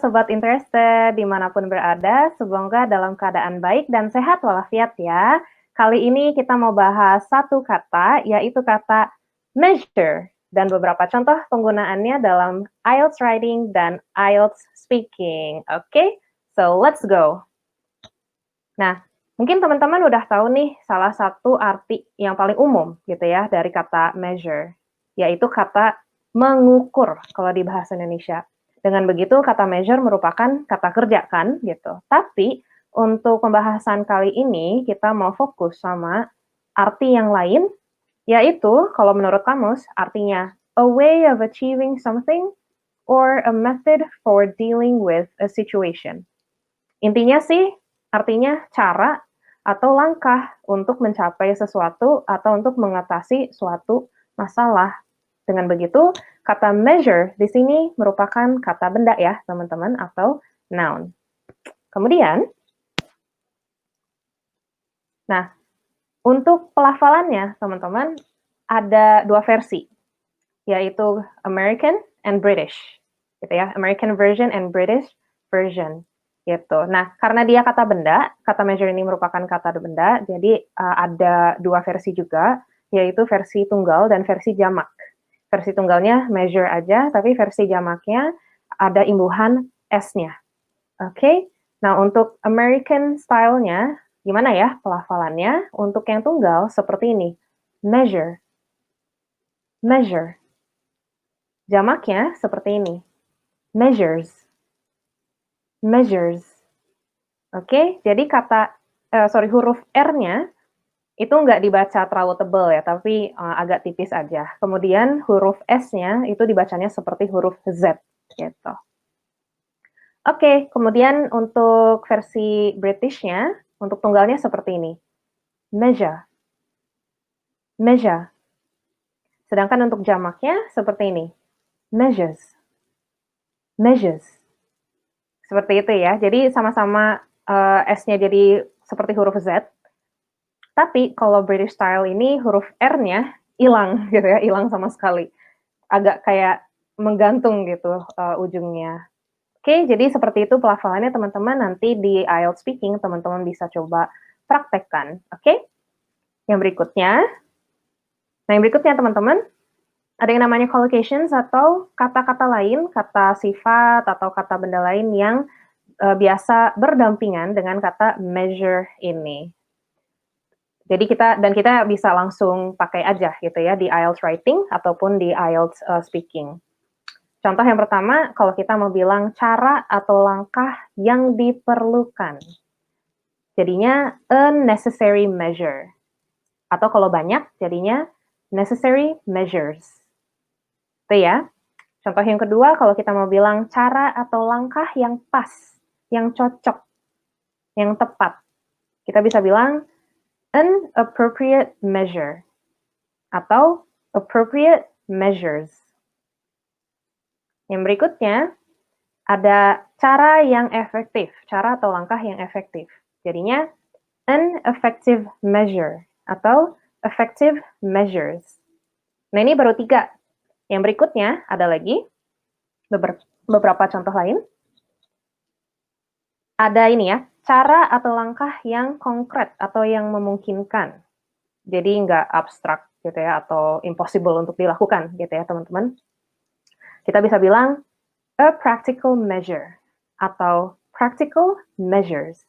Sobat Interested, dimanapun berada, semoga dalam keadaan baik dan sehat walafiat ya. Kali ini kita mau bahas satu kata, yaitu kata measure, dan beberapa contoh penggunaannya dalam IELTS writing dan IELTS speaking. Oke, so let's go. Nah, mungkin teman-teman udah tahu nih salah satu arti yang paling umum gitu ya dari kata measure, yaitu kata mengukur kalau di bahasa Indonesia. Dengan begitu kata measure merupakan kata kerja kan gitu. Tapi untuk pembahasan kali ini kita mau fokus sama arti yang lain, yaitu kalau menurut kamus artinya a way of achieving something or a method for dealing with a situation. Intinya sih artinya cara atau langkah untuk mencapai sesuatu atau untuk mengatasi suatu masalah. Dengan begitu, kata measure di sini merupakan kata benda ya, teman-teman, atau noun. Kemudian, nah, untuk pelafalannya, teman-teman, ada dua versi, yaitu American and British. Gitu ya, American version and British version. Gitu. Nah, karena dia kata benda, kata measure ini merupakan kata benda, jadi ada dua versi juga, yaitu versi tunggal dan versi jamak. Versi tunggalnya measure aja, tapi versi jamaknya ada imbuhan S-nya. Oke, nah untuk American style-nya, gimana ya pelafalannya? Untuk yang tunggal seperti ini, measure, measure. Jamaknya seperti ini, measures, measures. Oke, jadi huruf R-nya itu nggak dibaca terlalu tebal ya, tapi agak tipis aja. Kemudian huruf S-nya itu dibacanya seperti huruf Z, gitu. Oke, kemudian untuk versi British-nya, untuk tunggalnya seperti ini. Measure, measure. Sedangkan untuk jamaknya seperti ini. Measures, measures. Seperti itu ya, jadi sama-sama S-nya jadi seperti huruf Z, tapi kalau British style ini huruf R-nya hilang gitu ya, hilang sama sekali. Agak kayak menggantung gitu ujungnya. Oke, jadi seperti itu pelafalannya teman-teman, nanti di IELTS speaking teman-teman bisa coba praktekkan. Oke? Yang berikutnya teman-teman, ada yang namanya collocations atau kata-kata lain, kata sifat atau kata benda lain yang biasa berdampingan dengan kata measure ini. Jadi kita bisa langsung pakai aja gitu ya di IELTS writing ataupun di IELTS speaking. Contoh yang pertama, kalau kita mau bilang cara atau langkah yang diperlukan. Jadinya a necessary measure. Atau kalau banyak, jadinya necessary measures. Itu ya. Contoh yang kedua, kalau kita mau bilang cara atau langkah yang pas, yang cocok, yang tepat. Kita bisa bilang an appropriate measure atau appropriate measures. Yang berikutnya, ada cara yang efektif, cara atau langkah yang efektif. Jadinya an effective measure atau effective measures. Nah ini baru 3. Yang berikutnya ada lagi beberapa contoh lain. Ada ini ya, cara atau langkah yang konkret atau yang memungkinkan. Jadi nggak abstrak gitu ya, atau impossible untuk dilakukan gitu ya teman-teman. Kita bisa bilang a practical measure atau practical measures.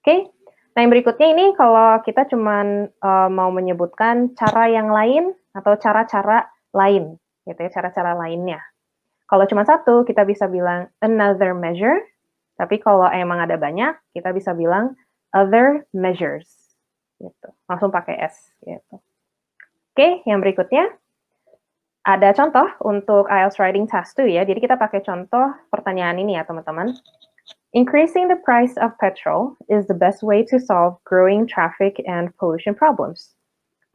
Oke, nah yang berikutnya ini kalau kita cuman mau menyebutkan cara yang lain atau cara-cara lain, gitu ya, cara-cara lainnya. Kalau cuma satu, kita bisa bilang another measure, tapi kalau emang ada banyak, kita bisa bilang other measures, gitu. Langsung pakai S, gitu. Oke, yang berikutnya ada contoh untuk IELTS Writing Task 2 ya. Jadi kita pakai contoh pertanyaan ini ya teman-teman. Increasing the price of petrol is the best way to solve growing traffic and pollution problems.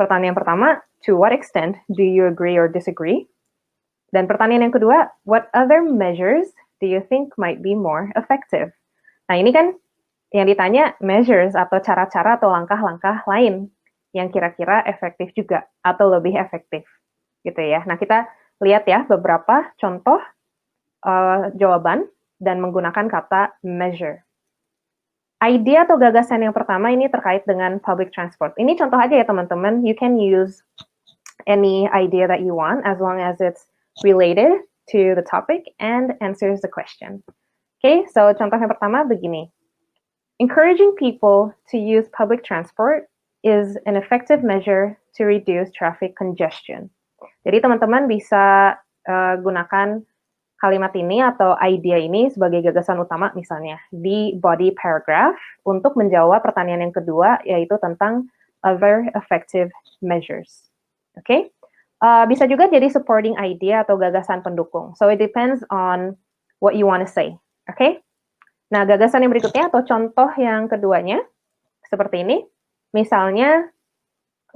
Pertanyaan pertama, to what extent do you agree or disagree? Dan pertanyaan yang kedua, what other measures do you think might be more effective? Nah ini kan yang ditanya measures atau cara-cara atau langkah-langkah lain yang kira-kira efektif juga atau lebih efektif. Gitu ya. Nah kita lihat ya beberapa contoh jawaban dan menggunakan kata measure. Idea atau gagasan yang pertama ini terkait dengan public transport. Ini contoh aja ya teman-teman, you can use any idea that you want as long as it's related to the topic and answers the question. Okay, so contoh yang pertama begini. Encouraging people to use public transport is an effective measure to reduce traffic congestion. Jadi teman-teman bisa gunakan kalimat ini atau idea ini sebagai gagasan utama misalnya di body paragraph untuk menjawab pertanyaan yang kedua yaitu tentang other effective measures. Oke, bisa juga jadi supporting idea atau gagasan pendukung. So it depends on what you want to say. Oke, nah gagasan yang berikutnya atau contoh yang keduanya seperti ini. Misalnya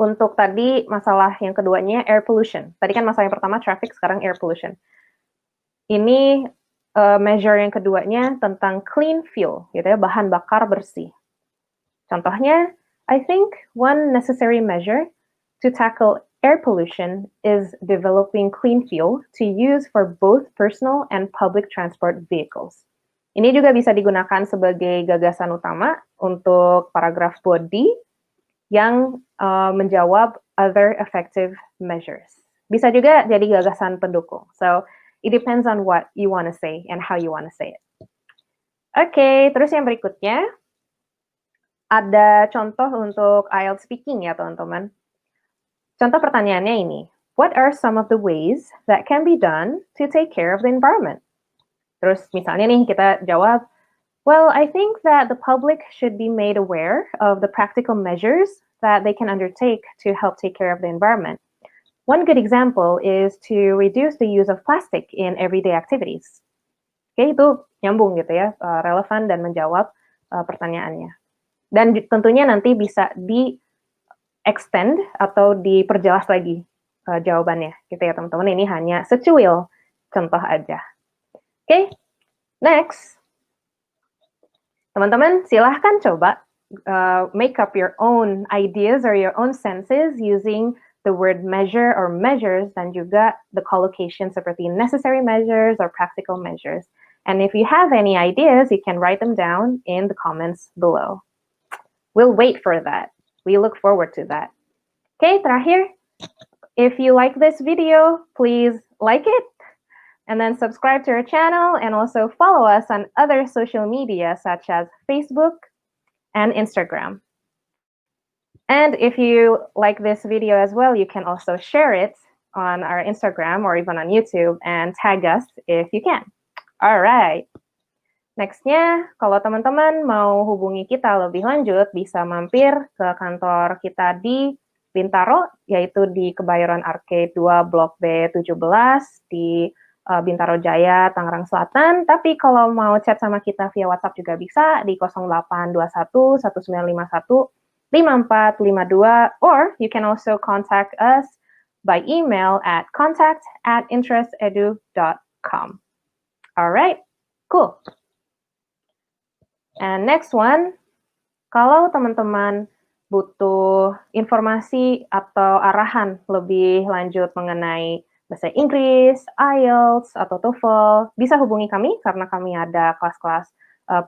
untuk tadi masalah yang keduanya air pollution. Tadi kan masalah yang pertama traffic, sekarang air pollution. Ini measure yang keduanya tentang clean fuel, gitu ya, bahan bakar bersih. Contohnya, I think one necessary measure to tackle air pollution is developing clean fuel to use for both personal and public transport vehicles. Ini juga bisa digunakan sebagai gagasan utama untuk paragraf body yang menjawab other effective measures. Bisa juga jadi gagasan pendukung. So, it depends on what you want to say and how you want to say it. Oke, terus yang berikutnya, ada contoh untuk IELTS speaking ya teman-teman. Contoh pertanyaannya ini, what are some of the ways that can be done to take care of the environment? Terus misalnya nih kita jawab, well, I think that the public should be made aware of the practical measures that they can undertake to help take care of the environment. One good example is to reduce the use of plastic in everyday activities. Oke, itu nyambung gitu ya, relevan dan menjawab pertanyaannya. Dan tentunya nanti bisa di-extend atau diperjelas lagi jawabannya gitu ya teman-teman. Ini hanya secuil contoh aja. Oke, next. Teman-teman silahkan coba make up your own ideas or your own senses using the word measure or measures dan juga the collocation seperti necessary measures or practical measures. And if you have any ideas, you can write them down in the comments below. We'll wait for that. We look forward to that. Okay, terakhir, if you like this video, please like it and then subscribe to our channel and also follow us on other social media such as Facebook and Instagram. And if you like this video as well, you can also share it on our Instagram or even on YouTube and tag us if you can. Alright. Nextnya, kalau teman-teman mau hubungi kita lebih lanjut, bisa mampir ke kantor kita di Bintaro, yaitu di Kebayoran Arcade 2 Blok B17 di Bintaro Jaya, Tangerang Selatan. Tapi kalau mau chat sama kita via WhatsApp juga bisa di 0821 1951 5452, or you can also contact us by email at contact@interestedu.com. Alright, cool. And next one, kalau teman-teman butuh informasi atau arahan lebih lanjut mengenai bahasa Inggris, IELTS, atau TOEFL, bisa hubungi kami karena kami ada kelas-kelas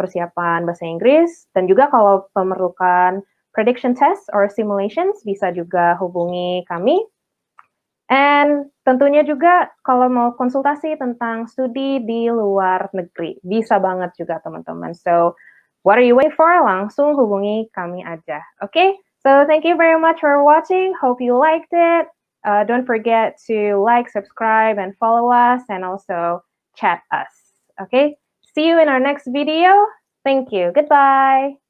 persiapan bahasa Inggris, dan juga kalau memerlukan prediction tests or simulations, bisa juga hubungi kami. And tentunya juga kalau mau konsultasi tentang studi di luar negeri, bisa banget juga teman-teman. So, what are you waiting for? Langsung hubungi kami aja. Okay? So, thank you very much for watching. Hope you liked it. Don't forget to like, subscribe, and follow us, and also chat us. Okay? See you in our next video. Thank you. Goodbye.